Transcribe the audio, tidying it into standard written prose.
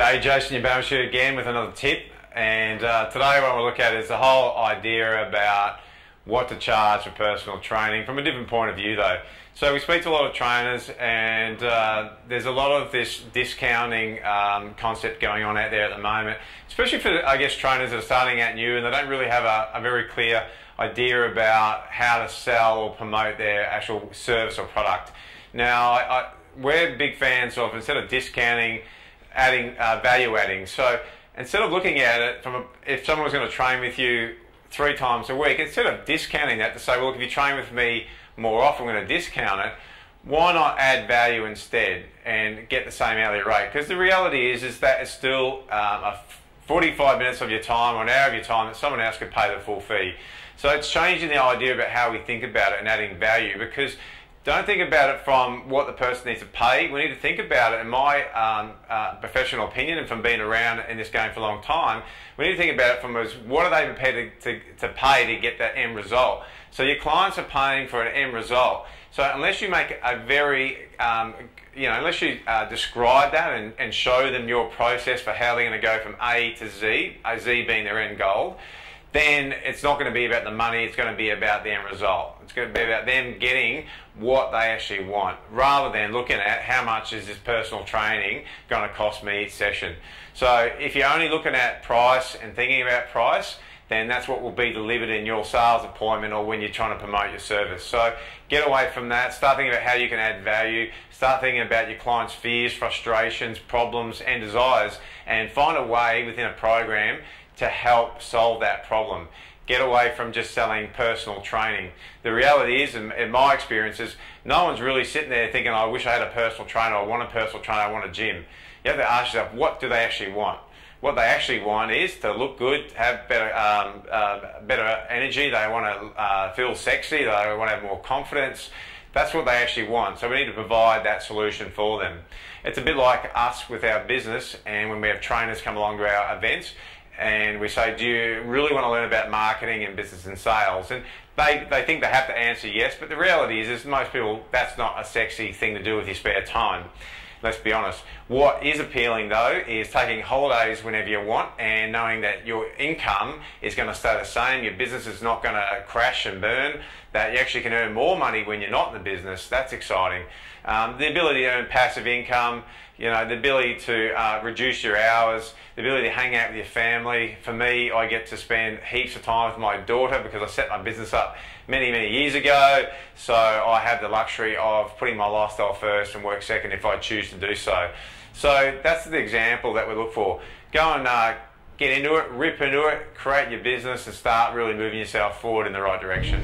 G'day, Jason Yabama here again with another tip, and today what we'll look at is the whole idea about what to charge for personal training from a different point of view though. So we speak to a lot of trainers, and there's a lot of this discounting concept going on out there at the moment, especially for, I guess, trainers that are starting out new and they don't really have a very clear idea about how to sell or promote their actual service or product. Now, we're big fans of, instead of discounting, adding value adding. So instead of looking at it from if someone was going to train with you 3 times a week, instead of discounting that to say, well, look, if you train with me more often, I'm going to discount it, why not add value instead and get the same hourly rate? Because the reality is that it's still 45 minutes of your time or an hour of your time that someone else could pay the full fee. So it's changing the idea about how we think about it and adding value, because don't think about it from what the person needs to pay. We need to think about it, in my professional opinion, and from being around in this game for a long time, we need to think about it from what are they prepared to pay to get that end result. So your clients are paying for an end result. So unless you make a very, unless you describe that and show them your process for how they're going to go from A to Z, Z being their end goal, then it's not going to be about the money, it's going to be about the end result. It's going to be about them getting what they actually want, rather than looking at how much is this personal training going to cost me each session. So if you're only looking at price and thinking about price, then that's what will be delivered in your sales appointment or when you're trying to promote your service. So get away from that, start thinking about how you can add value, start thinking about your clients' fears, frustrations, problems and desires, and find a way within a program to help solve that problem. Get away from just selling personal training. The reality is, in my experience, is no one's really sitting there thinking, I wish I had a personal trainer, I want a personal trainer, I want a gym. You have to ask yourself, what do they actually want? What they actually want is to look good, have better energy, they want to feel sexy, they want to have more confidence. That's what they actually want. So we need to provide that solution for them. It's a bit like us with our business, and when we have trainers come along to our events, and we say, do you really want to learn about marketing and business and sales? And they think they have to answer yes, but the reality is most people, that's not a sexy thing to do with your spare time. Let's be honest. What is appealing though is taking holidays whenever you want and knowing that your income is going to stay the same, your business is not going to crash and burn, that you actually can earn more money when you're not in the business. That's exciting. The ability to earn passive income, the ability to reduce your hours, the ability to hang out with your family. For me, I get to spend heaps of time with my daughter because I set my business up many, many years ago. So I have the luxury of putting my lifestyle first and work second if I choose to do so. So that's the example that we look for. Go and get into it, rip into it, create your business and start really moving yourself forward in the right direction.